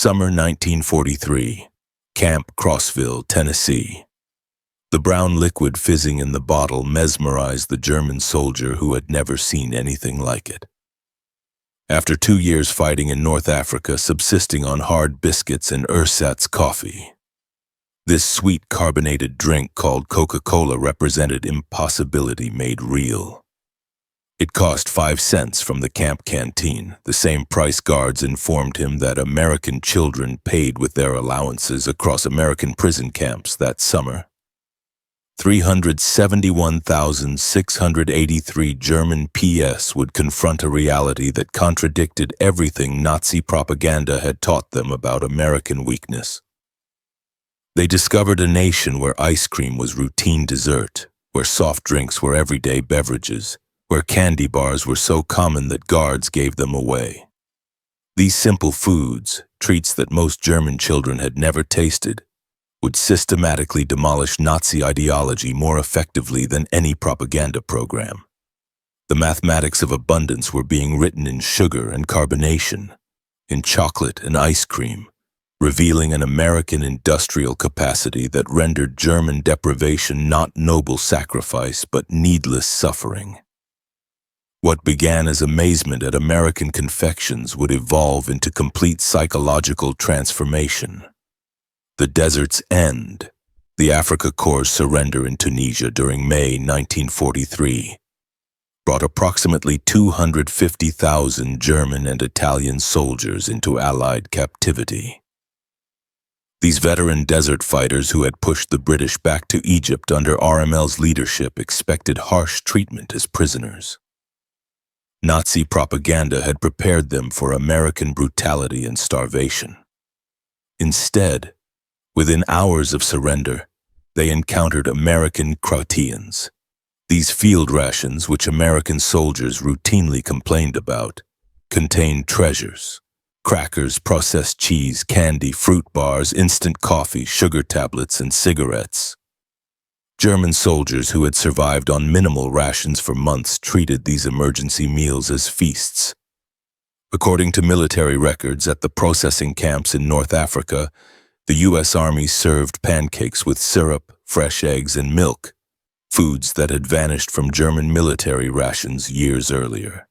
Summer 1943, Camp Crossville, Tennessee. The brown liquid fizzing in the bottle mesmerized the German soldier who had never seen anything like it. After 2 years fighting in North Africa, subsisting on hard biscuits and ersatz coffee, this sweet carbonated drink called Coca-Cola represented impossibility made real. It cost 5 cents from the camp canteen, the same price guards informed him that American children paid with their allowances across American prison camps that summer. 371,683 German PS would confront a reality that contradicted everything Nazi propaganda had taught them about American weakness. They discovered a nation where ice cream was routine dessert, where soft drinks were everyday beverages, where candy bars were so common that guards gave them away. These simple foods, treats that most German children had never tasted, would systematically demolish Nazi ideology more effectively than any propaganda program. The mathematics of abundance were being written in sugar and carbonation, in chocolate and ice cream, revealing an American industrial capacity that rendered German deprivation not noble sacrifice but needless suffering. What began as amazement at American confections would evolve into complete psychological transformation. The desert's end, the Afrika Korps' surrender in Tunisia during May 1943, brought approximately 250,000 German and Italian soldiers into Allied captivity. These veteran desert fighters who had pushed the British back to Egypt under RML's leadership expected harsh treatment as prisoners. Nazi propaganda had prepared them for American brutality and starvation. Instead, within hours of surrender, they encountered American croutons. These field rations, which American soldiers routinely complained about, contained treasures: crackers, processed cheese, candy, fruit bars, instant coffee, sugar tablets, and cigarettes. German soldiers who had survived on minimal rations for months treated these emergency meals as feasts. According to military records at the processing camps in North Africa, the U.S. Army served pancakes with syrup, fresh eggs, and milk, foods that had vanished from German military rations years earlier.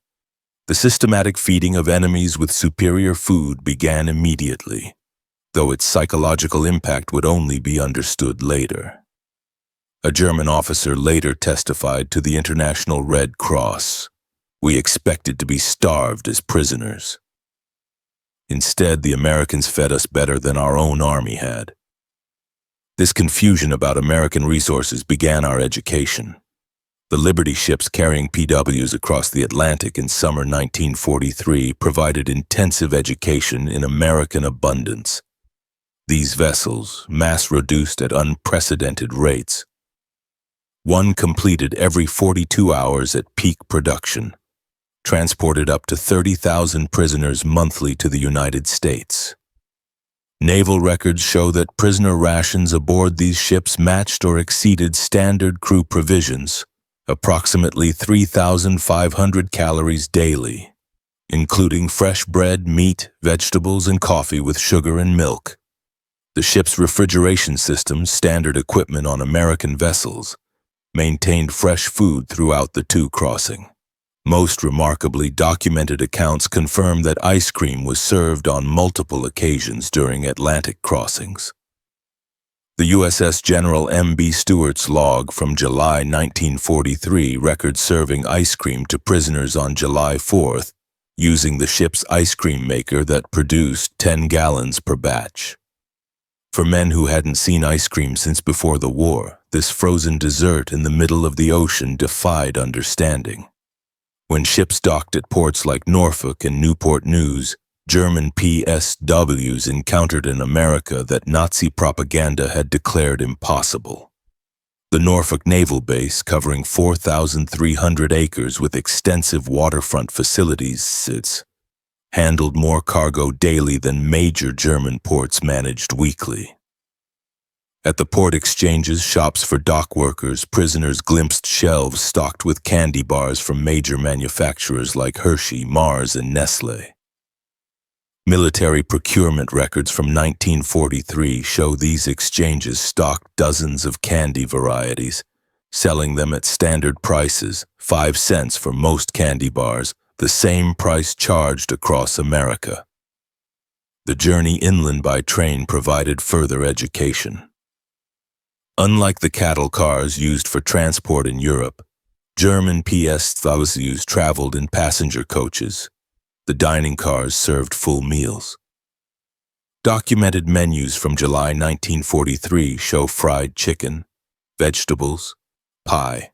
The systematic feeding of enemies with superior food began immediately, though its psychological impact would only be understood later. A German officer later testified to the International Red Cross. "We expected to be starved as prisoners. Instead, the Americans fed us better than our own army had." This confusion about American resources began our education. The Liberty ships carrying POWs across the Atlantic in summer 1943 provided intensive education in American abundance. These vessels, mass-reduced at unprecedented rates, one completed every 42 hours at peak production, transported up to 30,000 prisoners monthly to the United States. Naval records show that prisoner rations aboard these ships matched or exceeded standard crew provisions, approximately 3,500 calories daily, including fresh bread, meat, vegetables, and coffee with sugar and milk. The ship's refrigeration systems, standard equipment on American vessels, maintained fresh food throughout the two crossing. Most remarkably, documented accounts confirm that ice cream was served on multiple occasions during Atlantic crossings. The USS General M.B. Stewart's log from July 1943 records serving ice cream to prisoners on July 4th using the ship's ice cream maker that produced 10 gallons per batch. For men who hadn't seen ice cream since before the war, this frozen dessert in the middle of the ocean defied understanding. When ships docked at ports like Norfolk and Newport News, German PSWs encountered an America that Nazi propaganda had declared impossible. The Norfolk Naval Base, covering 4,300 acres with extensive waterfront facilities, handled more cargo daily than major German ports managed weekly. At the port exchanges, shops for dock workers, prisoners glimpsed shelves stocked with candy bars from major manufacturers like Hershey, Mars, and Nestle. Military procurement records from 1943 show these exchanges stocked dozens of candy varieties, selling them at standard prices, 5 cents for most candy bars, the same price charged across America. The journey inland by train provided further education. Unlike the cattle cars used for transport in Europe, German POWs traveled in passenger coaches. The dining cars served full meals. Documented menus from July 1943 show fried chicken, vegetables, pie,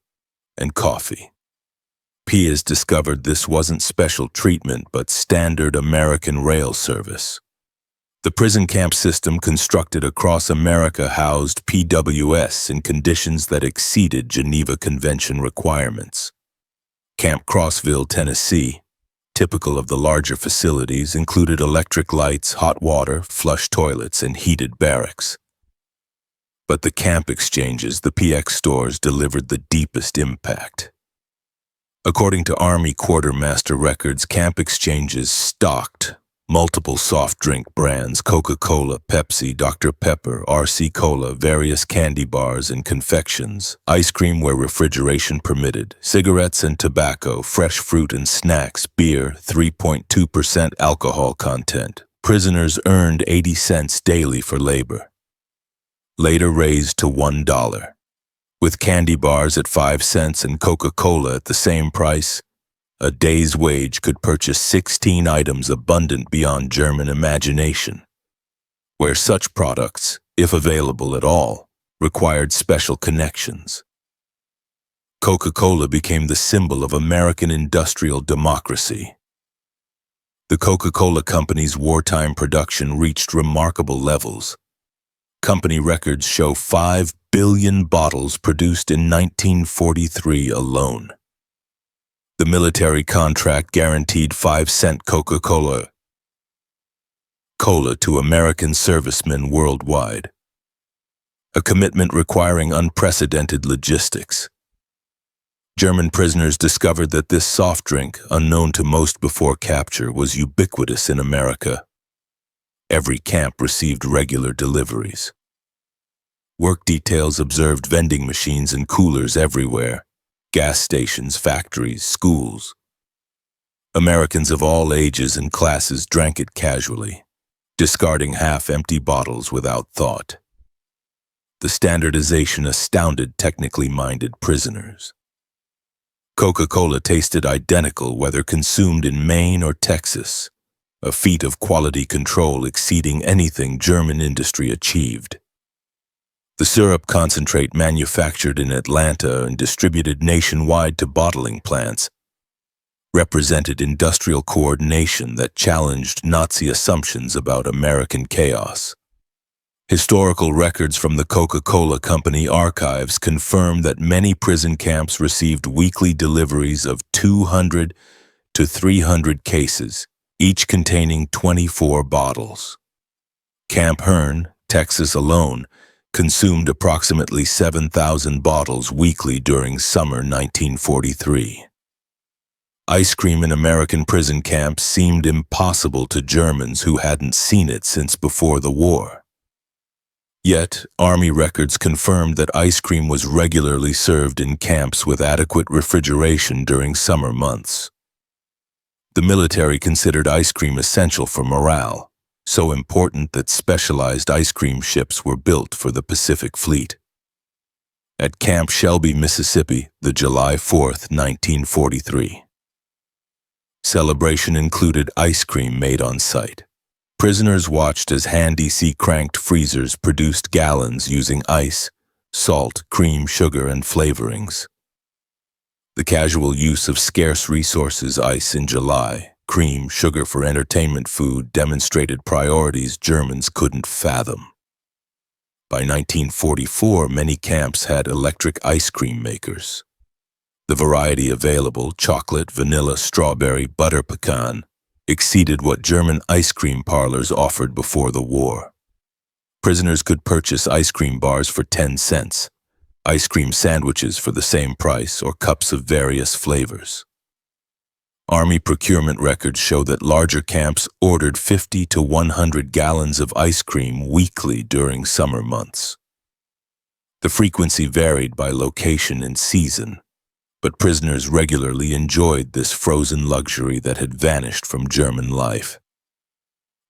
and coffee. POWs discovered this wasn't special treatment but standard American rail service. The prison camp system constructed across America housed POWs in conditions that exceeded Geneva Convention requirements. Camp Crossville, Tennessee, typical of the larger facilities, included electric lights, hot water, flush toilets, and heated barracks. But the camp exchanges, the PX stores, delivered the deepest impact. According to Army Quartermaster records, camp exchanges stocked multiple soft drink brands: Coca-Cola, Pepsi, Dr. Pepper, RC Cola, various candy bars and confections, ice cream where refrigeration permitted, cigarettes and tobacco, fresh fruit and snacks, beer, 3.2% alcohol content. Prisoners earned 80 cents daily for labor, later raised to $1. With candy bars at 5 cents and Coca-Cola at the same price, a day's wage could purchase 16 items abundant beyond German imagination, where such products, if available at all, required special connections. Coca-Cola became the symbol of American industrial democracy. The Coca-Cola Company's wartime production reached remarkable levels. Company records show 5 billion bottles produced in 1943 alone. The military contract guaranteed 5-cent Coca-Cola to American servicemen worldwide, a commitment requiring unprecedented logistics. German prisoners discovered that this soft drink, unknown to most before capture, was ubiquitous in America. Every camp received regular deliveries. Work details observed vending machines and coolers everywhere. Gas stations, factories, schools. Americans of all ages and classes drank it casually, discarding half-empty bottles without thought. The standardization astounded technically minded prisoners. Coca-Cola tasted identical whether consumed in Maine or Texas, a feat of quality control exceeding anything German industry achieved. The syrup concentrate manufactured in Atlanta and distributed nationwide to bottling plants represented industrial coordination that challenged Nazi assumptions about American chaos. Historical records from the Coca-Cola Company archives confirm that many prison camps received weekly deliveries of 200 to 300 cases, each containing 24 bottles. Camp Hearn, Texas alone, consumed approximately 7,000 bottles weekly during summer 1943. Ice cream in American prison camps seemed impossible to Germans who hadn't seen it since before the war. Yet, Army records confirmed that ice cream was regularly served in camps with adequate refrigeration during summer months. The military considered ice cream essential for morale, so important that specialized ice cream ships were built for the Pacific Fleet. At Camp Shelby, Mississippi, the July 4, 1943. Celebration included ice cream made on site. Prisoners watched as hand-cranked freezers produced gallons using ice, salt, cream, sugar, and flavorings. The casual use of scarce resources, ice in July, cream, sugar for entertainment food, demonstrated priorities Germans couldn't fathom. By 1944, many camps had electric ice cream makers. The variety available, chocolate, vanilla, strawberry, butter pecan, exceeded what German ice cream parlors offered before the war. Prisoners could purchase ice cream bars for 10 cents, ice cream sandwiches for the same price, or cups of various flavors. Army procurement records show that larger camps ordered 50 to 100 gallons of ice cream weekly during summer months. The frequency varied by location and season, but prisoners regularly enjoyed this frozen luxury that had vanished from German life.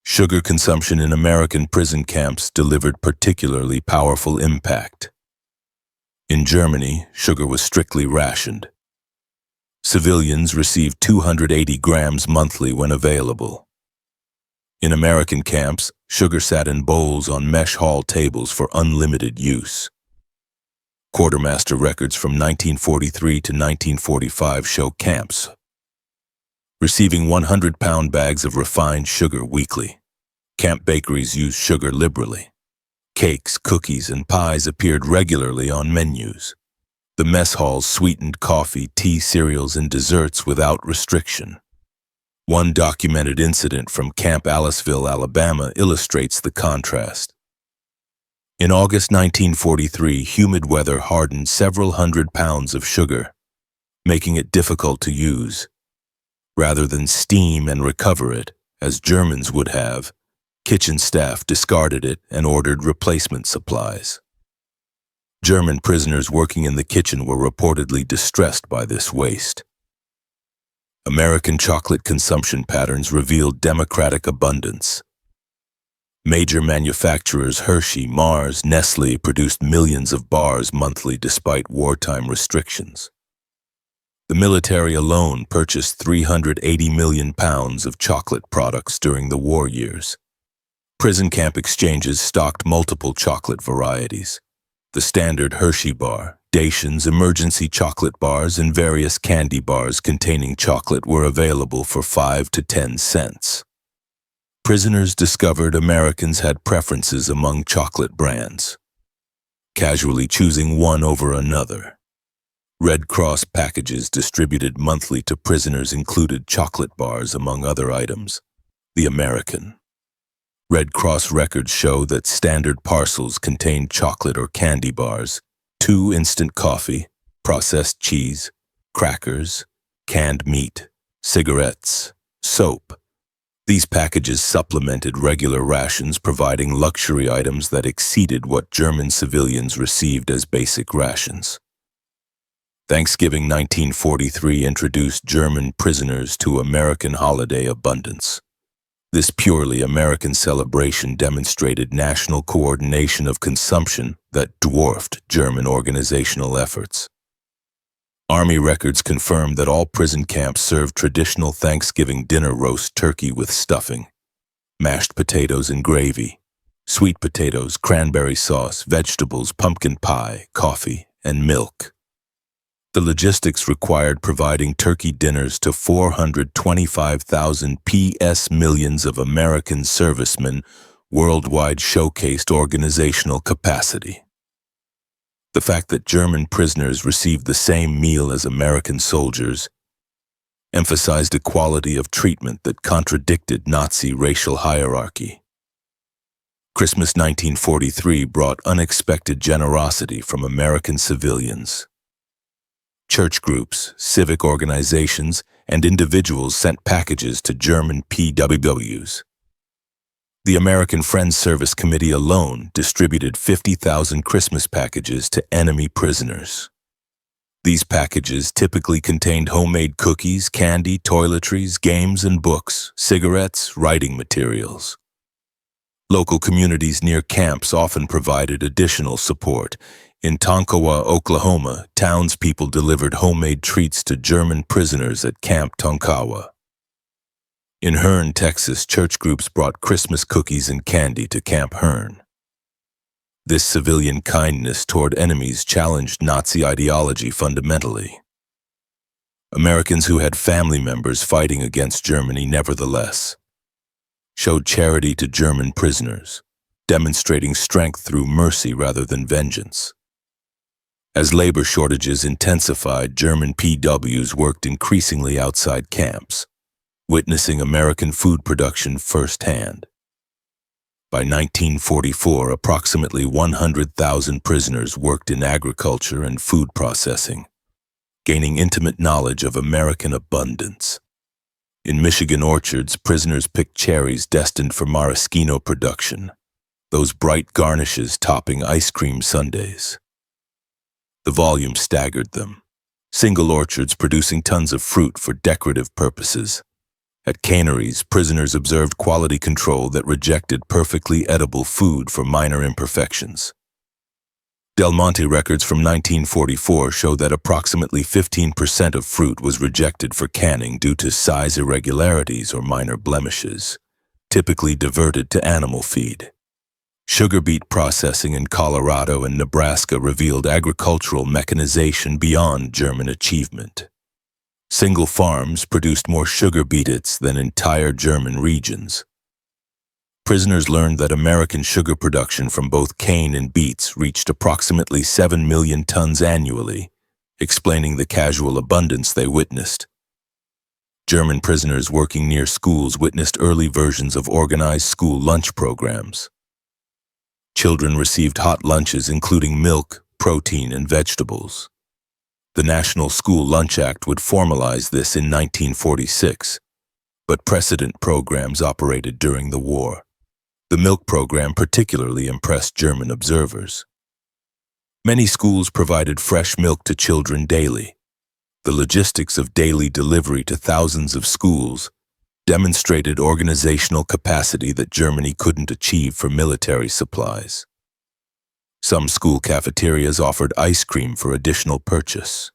Sugar consumption in American prison camps delivered particularly powerful impact. In Germany, sugar was strictly rationed. Civilians received 280 grams monthly when available. In American camps, sugar sat in bowls on mesh hall tables for unlimited use. Quartermaster records from 1943 to 1945 show camps receiving 100-pound bags of refined sugar weekly. Camp bakeries used sugar liberally. Cakes, cookies, and pies appeared regularly on menus. The mess halls sweetened coffee, tea, cereals, and desserts without restriction. One documented incident from Camp Aliceville, Alabama, illustrates the contrast. In August 1943, humid weather hardened several hundred pounds of sugar, making it difficult to use. Rather than steam and recover it, as Germans would have, kitchen staff discarded it and ordered replacement supplies. German prisoners working in the kitchen were reportedly distressed by this waste. American chocolate consumption patterns revealed democratic abundance. Major manufacturers Hershey, Mars, Nestle produced millions of bars monthly despite wartime restrictions. The military alone purchased 380 million pounds of chocolate products during the war years. Prison camp exchanges stocked multiple chocolate varieties. The standard Hershey bar, Dations emergency chocolate bars, and various candy bars containing chocolate were available for 5 to 10 cents. Prisoners discovered Americans had preferences among chocolate brands, casually choosing one over another. Red Cross packages distributed monthly to prisoners included chocolate bars among other items. The American Red Cross records show that standard parcels contained chocolate or candy bars, 2 instant coffee, processed cheese, crackers, canned meat, cigarettes, soap. These packages supplemented regular rations, providing luxury items that exceeded what German civilians received as basic rations. Thanksgiving 1943 introduced German prisoners to American holiday abundance. This purely American celebration demonstrated national coordination of consumption that dwarfed German organizational efforts. Army records confirm that all prison camps served traditional Thanksgiving dinner: roast turkey with stuffing, mashed potatoes and gravy, sweet potatoes, cranberry sauce, vegetables, pumpkin pie, coffee, and milk. The logistics required providing turkey dinners to 425,000 PS millions of American servicemen worldwide showcased organizational capacity. The fact that German prisoners received the same meal as American soldiers emphasized a quality of treatment that contradicted Nazi racial hierarchy. Christmas 1943 brought unexpected generosity from American civilians. Church groups, civic organizations, and individuals sent packages to German POWs. The American Friends Service Committee alone distributed 50,000 Christmas packages to enemy prisoners. These packages typically contained homemade cookies, candy, toiletries, games and books, cigarettes, writing materials. Local communities near camps often provided additional support. In Tonkawa, Oklahoma, townspeople delivered homemade treats to German prisoners at Camp Tonkawa. In Hearne, Texas, church groups brought Christmas cookies and candy to Camp Hearne. This civilian kindness toward enemies challenged Nazi ideology fundamentally. Americans who had family members fighting against Germany nevertheless showed charity to German prisoners, demonstrating strength through mercy rather than vengeance. As labor shortages intensified, German POWs worked increasingly outside camps, witnessing American food production firsthand. By 1944, approximately 100,000 prisoners worked in agriculture and food processing, gaining intimate knowledge of American abundance. In Michigan orchards, prisoners picked cherries destined for maraschino production, those bright garnishes topping ice cream sundaes. The volume staggered them. Single orchards producing tons of fruit for decorative purposes. At canneries, prisoners observed quality control that rejected perfectly edible food for minor imperfections. Del Monte records from 1944 show that approximately 15% of fruit was rejected for canning due to size irregularities or minor blemishes, typically diverted to animal feed. Sugar beet processing in Colorado and Nebraska revealed agricultural mechanization beyond German achievement. Single farms produced more sugar beets than entire German regions. Prisoners learned that American sugar production from both cane and beets reached approximately 7 million tons annually, explaining the casual abundance they witnessed. German prisoners working near schools witnessed early versions of organized school lunch programs. Children received hot lunches including milk, protein, and vegetables. The National School Lunch Act would formalize this in 1946, but precedent programs operated during the war. The milk program particularly impressed German observers. Many schools provided fresh milk to children daily. The logistics of daily delivery to thousands of schools demonstrated organizational capacity that Germany couldn't achieve for military supplies. Some school cafeterias offered ice cream for additional purchase.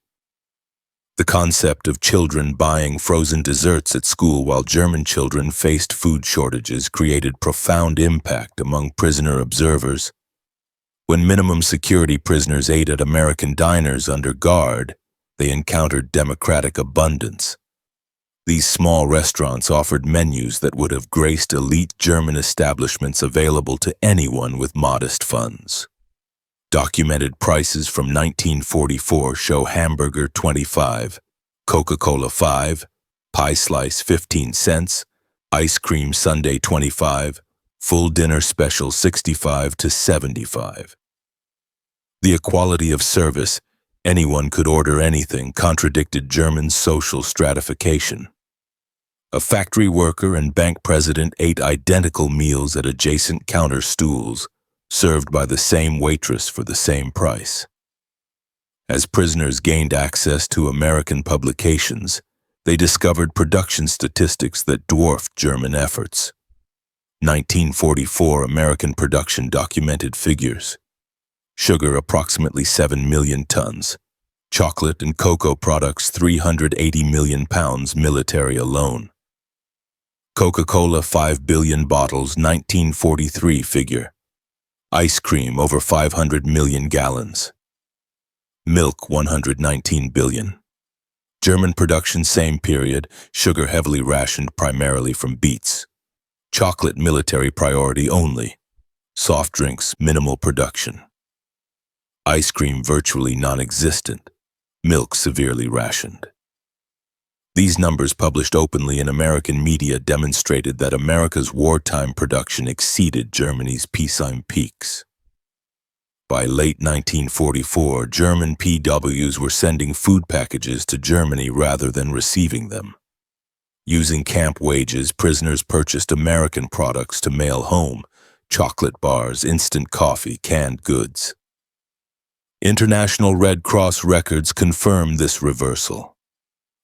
The concept of children buying frozen desserts at school while German children faced food shortages created profound impact among prisoner observers. When minimum security prisoners ate at American diners under guard, they encountered democratic abundance. These small restaurants offered menus that would have graced elite German establishments available to anyone with modest funds. Documented prices from 1944 show hamburger 25, Coca-Cola 5, pie slice 15 cents, ice cream sundae 25, full dinner special 65 to 75. The equality of service, anyone could order anything, contradicted German social stratification. A factory worker and bank president ate identical meals at adjacent counter stools, served by the same waitress for the same price. As prisoners gained access to American publications, they discovered production statistics that dwarfed German efforts. 1944 American production documented figures. Sugar approximately 7 million tons. Chocolate and cocoa products 380 million pounds military alone. Coca-Cola 5 billion bottles 1943 figure. Ice cream over 500 million gallons. Milk 119 billion. German production same period, sugar heavily rationed primarily from beets. Chocolate military priority only. Soft drinks minimal production. Ice cream virtually non-existent. Milk severely rationed. These numbers published openly in American media demonstrated that America's wartime production exceeded Germany's peacetime peaks. By late 1944, German POWs were sending food packages to Germany rather than receiving them. Using camp wages, prisoners purchased American products to mail home: chocolate bars, instant coffee, canned goods. International Red Cross records confirm this reversal.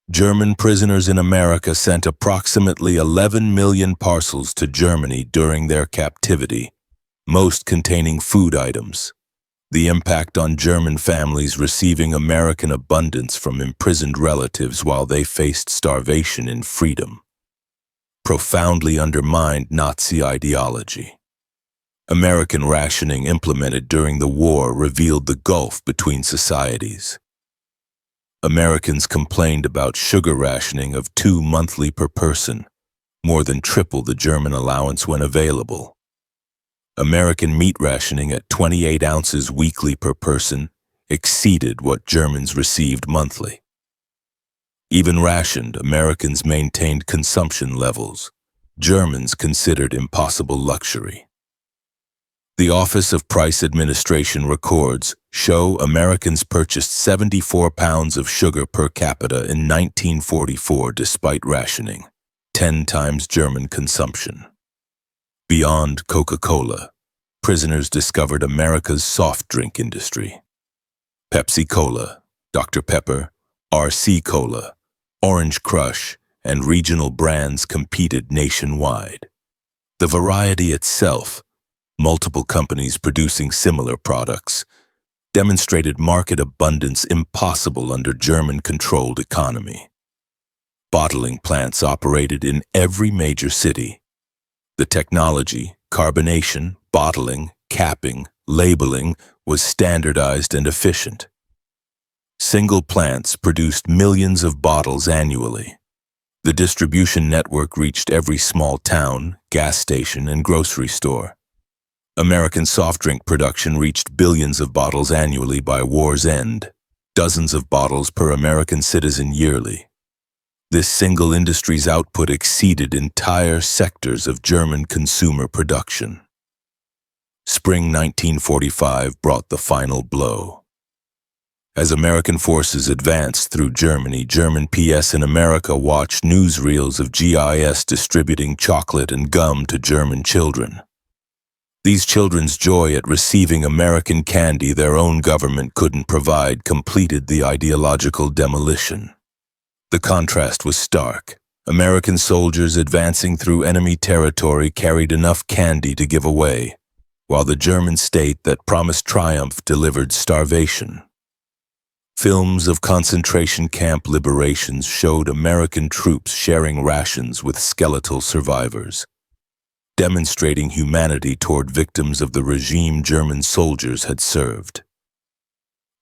German prisoners in America sent approximately 11 million parcels to Germany during their captivity, most containing food items. The impact on German families receiving American abundance from imprisoned relatives while they faced starvation in freedom profoundly undermined Nazi ideology. American rationing implemented during the war revealed the gulf between societies. Americans complained about sugar rationing of 2 monthly per person, more than triple the German allowance when available. American meat rationing at 28 ounces weekly per person exceeded what Germans received monthly. Even rationed, Americans maintained consumption levels Germans considered impossible luxury. The Office of Price Administration records show Americans purchased 74 pounds of sugar per capita in 1944 despite rationing. 10 times German consumption. Beyond Coca-Cola, prisoners discovered America's soft drink industry. Pepsi Cola, Dr. Pepper, RC Cola, Orange Crush, and regional brands competed nationwide. The variety itself, multiple companies producing similar products, demonstrated market abundance impossible under German-controlled economy. Bottling plants operated in every major city. The technology, carbonation, bottling, capping, labeling was standardized and efficient. Single plants produced millions of bottles annually. The distribution network reached every small town, gas station, and grocery store. American soft drink production reached billions of bottles annually by war's end, dozens of bottles per American citizen yearly. This single industry's output exceeded entire sectors of German consumer production. Spring 1945 brought the final blow. As American forces advanced through Germany, German PS in America watched newsreels of GIS distributing chocolate and gum to German children. These children's joy at receiving American candy their own government couldn't provide completed the ideological demolition. The contrast was stark. American soldiers advancing through enemy territory carried enough candy to give away, while the German state that promised triumph delivered starvation. Films of concentration camp liberations showed American troops sharing rations with skeletal survivors, demonstrating humanity toward victims of the regime German soldiers had served.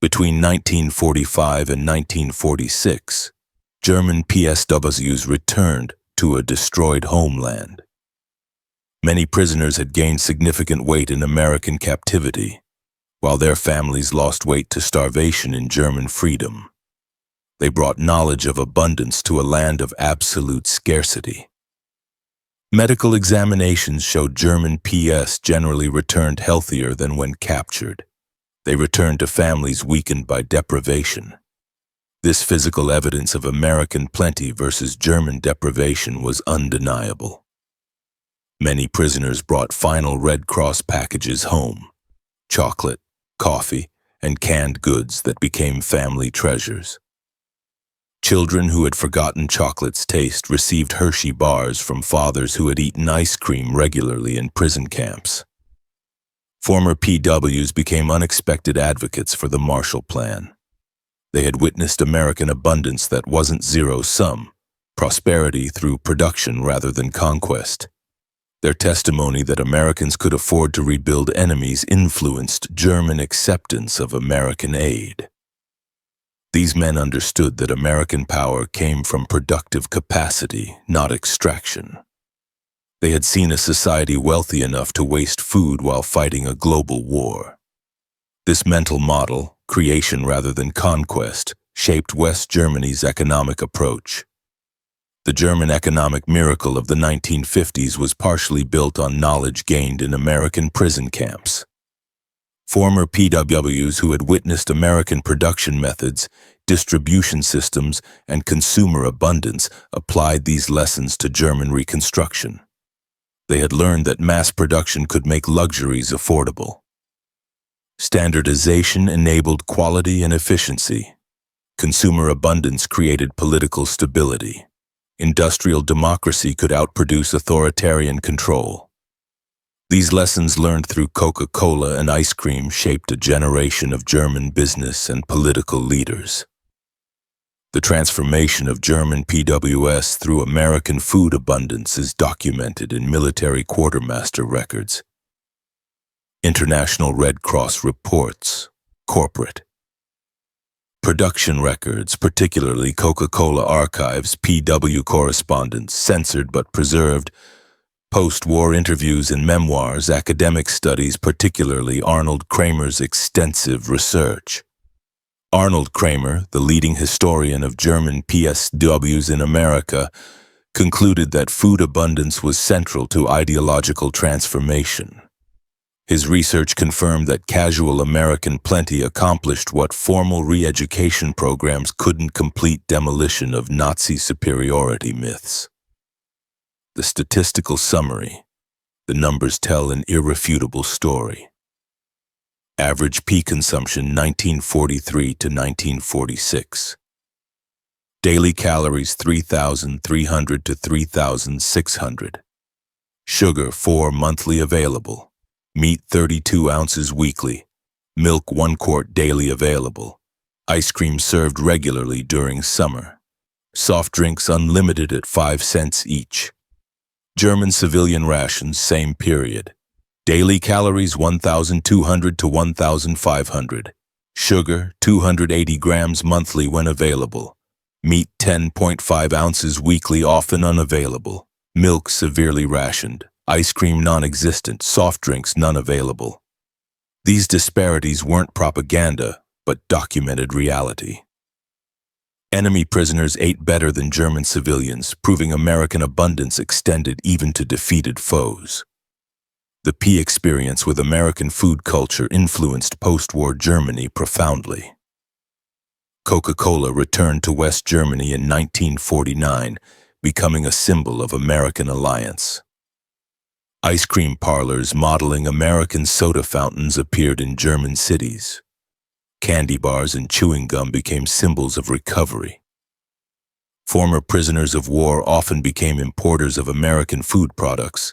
Between 1945 and 1946, German PSWs returned to a destroyed homeland. Many prisoners had gained significant weight in American captivity, while their families lost weight to starvation in German freedom. They brought knowledge of abundance to a land of absolute scarcity. Medical examinations showed German PS generally returned healthier than when captured. They returned to families weakened by deprivation. This physical evidence of American plenty versus German deprivation was undeniable. Many prisoners brought final Red Cross packages home: chocolate, coffee, and canned goods that became family treasures. Children who had forgotten chocolate's taste received Hershey bars from fathers who had eaten ice cream regularly in prison camps. Former PWs became unexpected advocates for the Marshall Plan. They had witnessed American abundance that wasn't zero-sum, prosperity through production rather than conquest. Their testimony that Americans could afford to rebuild enemies influenced German acceptance of American aid. These men understood that American power came from productive capacity, not extraction. They had seen a society wealthy enough to waste food while fighting a global war. This mental model, creation rather than conquest, shaped West Germany's economic approach. The German economic miracle of the 1950s was partially built on knowledge gained in American prison camps. Former PWs who had witnessed American production methods, distribution systems, and consumer abundance applied these lessons to German reconstruction. They had learned that mass production could make luxuries affordable. Standardization enabled quality and efficiency. Consumer abundance created political stability. Industrial democracy could outproduce authoritarian control. These lessons learned through Coca-Cola and ice cream shaped a generation of German business and political leaders. The transformation of German PWS through American food abundance is documented in military quartermaster records, International Red Cross reports, corporate production records, particularly Coca-Cola archives, PW correspondence, censored but preserved, post-war interviews and memoirs, academic studies, particularly Arnold Kramer's extensive research. Arnold Kramer, the leading historian of German PSWs in America, concluded that food abundance was central to ideological transformation. His research confirmed that casual American plenty accomplished what formal re-education programs couldn't: complete demolition of Nazi superiority myths. The statistical summary. The numbers tell an irrefutable story. Average pea consumption 1943 to 1946. Daily calories 3,300 to 3,600. Sugar 4 monthly available. Meat 32 ounces weekly. Milk 1 quart daily available. Ice cream served regularly during summer. Soft drinks unlimited at 5 cents each. German civilian rations same period. Daily calories 1,200 to 1,500. Sugar 280 grams monthly when available. Meat 10.5 ounces weekly often unavailable. Milk severely rationed. Ice cream non-existent. Soft drinks none available. These disparities weren't propaganda, but documented reality. Enemy prisoners ate better than German civilians, proving American abundance extended even to defeated foes. The pea experience with American food culture influenced post-war Germany profoundly. Coca-Cola returned to West Germany in 1949, becoming a symbol of American alliance. Ice cream parlors modeling American soda fountains appeared in German cities. Candy bars and chewing gum became symbols of recovery. Former prisoners of war often became importers of American food products,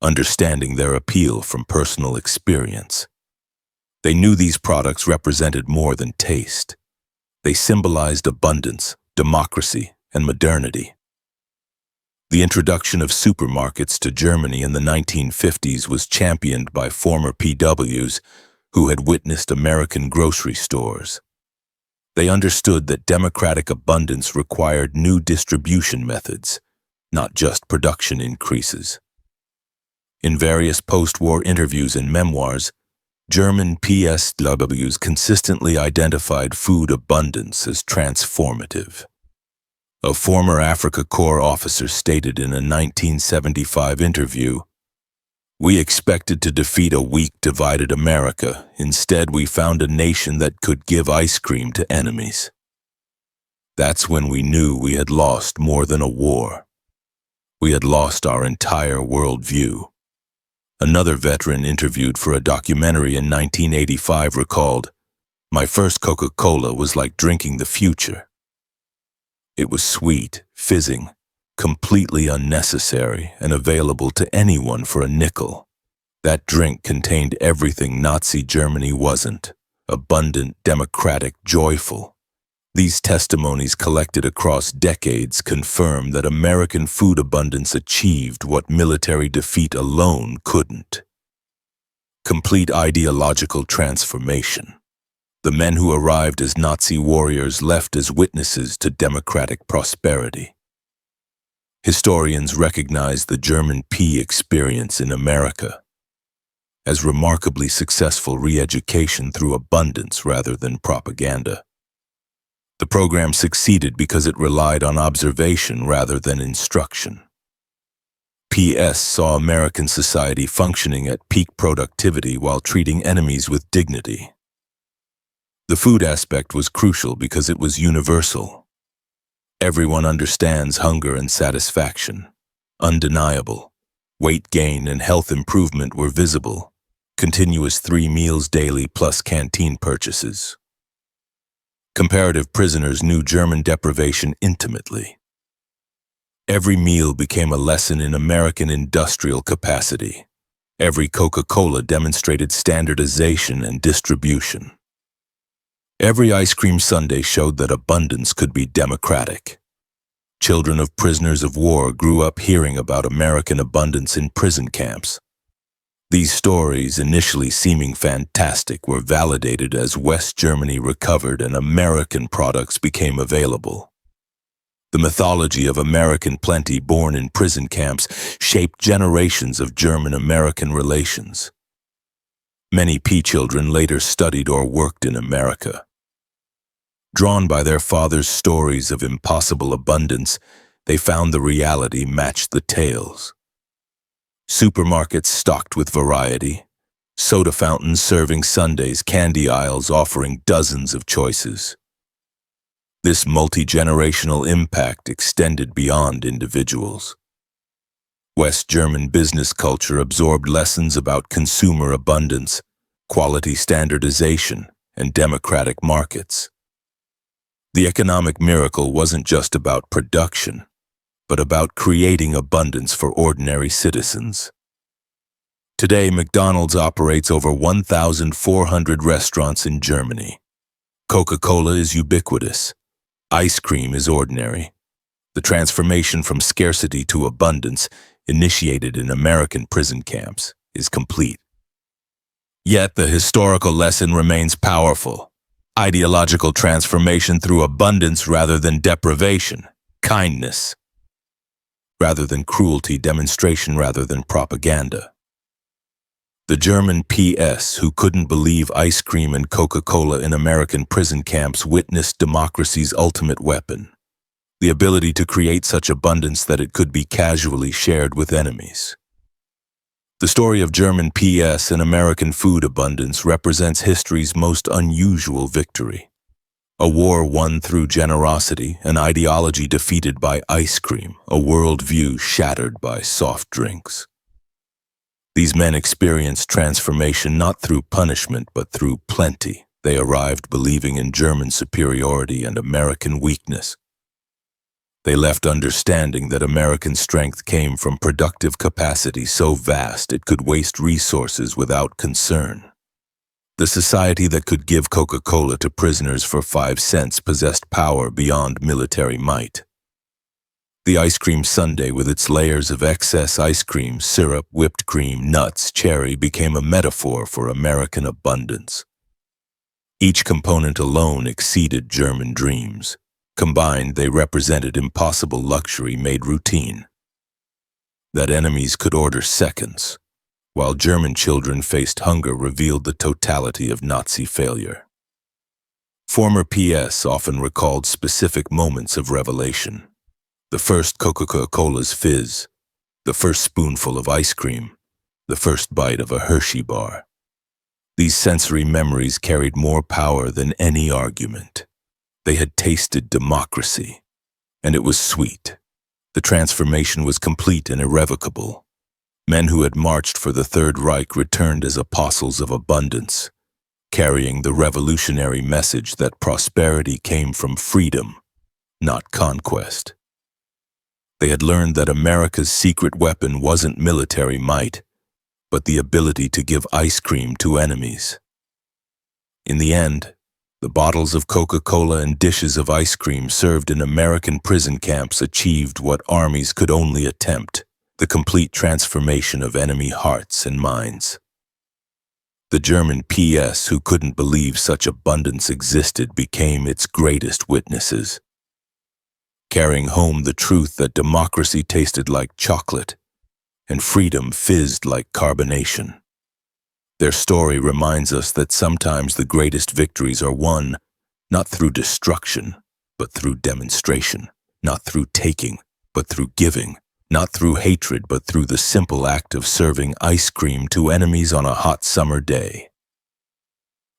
understanding their appeal from personal experience. They knew these products represented more than taste. They symbolized abundance, democracy, and modernity. The introduction of supermarkets to Germany in the 1950s was championed by former POWs who had witnessed American grocery stores. They understood that democratic abundance required new distribution methods, not just production increases. In various post-war interviews and memoirs, German POWs consistently identified food abundance as transformative. A former Africa Corps officer stated in a 1975 interview, "We expected to defeat a weak, divided America. Instead, we found a nation that could give ice cream to enemies." That's when we knew we had lost more than a war. We had lost our entire worldview. Another veteran interviewed for a documentary in 1985 recalled, "My first Coca-Cola was like drinking the future. It was sweet, fizzing, completely unnecessary, and available to anyone for a nickel. That drink contained everything Nazi Germany wasn't: abundant, democratic, joyful." These testimonies collected across decades confirm that American food abundance achieved what military defeat alone couldn't. Complete ideological transformation. The men who arrived as Nazi warriors left as witnesses to democratic prosperity. Historians recognize the German pea experience in America as remarkably successful re-education through abundance rather than propaganda. The program succeeded because it relied on observation rather than instruction. PS saw American society functioning at peak productivity while treating enemies with dignity. The food aspect was crucial because it was universal. Everyone understands hunger and satisfaction. Undeniable. Weight gain and health improvement were visible. Continuous 3 meals daily plus canteen purchases. Comparative prisoners knew German deprivation intimately. Every meal became a lesson in American industrial capacity. Every Coca-Cola demonstrated standardization and distribution. Every ice cream sundae showed that abundance could be democratic. Children of prisoners of war grew up hearing about American abundance in prison camps. These stories, initially seeming fantastic, were validated as West Germany recovered and American products became available. The mythology of American plenty born in prison camps shaped generations of German-American relations. Many pea children later studied or worked in America. Drawn by their fathers' stories of impossible abundance, they found the reality matched the tales. Supermarkets stocked with variety, soda fountains serving sundaes, candy aisles offering dozens of choices. This multi-generational impact extended beyond individuals. West German business culture absorbed lessons about consumer abundance, quality standardization, and democratic markets. The economic miracle wasn't just about production, but about creating abundance for ordinary citizens. Today, McDonald's operates over 1,400 restaurants in Germany. Coca-Cola is ubiquitous. Ice cream is ordinary. The transformation from scarcity to abundance, initiated in American prison camps, is complete. Yet the historical lesson remains powerful. Ideological transformation through abundance rather than deprivation, kindness rather than cruelty, demonstration rather than propaganda. The German PS who couldn't believe ice cream and Coca-Cola in American prison camps witnessed democracy's ultimate weapon, the ability to create such abundance that it could be casually shared with enemies. The story of German PS and American food abundance represents history's most unusual victory. A war won through generosity, an ideology defeated by ice cream, a worldview shattered by soft drinks. These men experienced transformation not through punishment but through plenty. They arrived believing in German superiority and American weakness. They left understanding that American strength came from productive capacity so vast it could waste resources without concern. The society that could give Coca-Cola to prisoners for 5 cents possessed power beyond military might. The ice cream sundae with its layers of excess ice cream, syrup, whipped cream, nuts, cherry became a metaphor for American abundance. Each component alone exceeded German dreams. Combined, they represented impossible luxury made routine. That enemies could order seconds, while German children faced hunger revealed the totality of Nazi failure. Former PS often recalled specific moments of revelation. The first Coca-Cola's fizz, the first spoonful of ice cream, the first bite of a Hershey bar. These sensory memories carried more power than any argument. They had tasted democracy, and it was sweet. The transformation was complete and irrevocable. Men who had marched for the Third Reich returned as apostles of abundance, carrying the revolutionary message that prosperity came from freedom, not conquest. They had learned that America's secret weapon wasn't military might, but the ability to give ice cream to enemies. In the end, the bottles of Coca-Cola and dishes of ice cream served in American prison camps achieved what armies could only attempt, the complete transformation of enemy hearts and minds. The German PS who couldn't believe such abundance existed became its greatest witnesses, carrying home the truth that democracy tasted like chocolate and freedom fizzed like carbonation. Their story reminds us that sometimes the greatest victories are won not through destruction, but through demonstration, not through taking, but through giving, not through hatred, but through the simple act of serving ice cream to enemies on a hot summer day.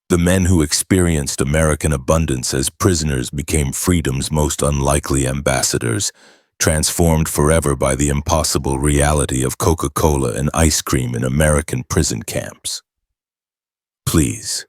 The men who experienced American abundance as prisoners became freedom's most unlikely ambassadors, transformed forever by the impossible reality of Coca-Cola and ice cream in American prison camps. Please,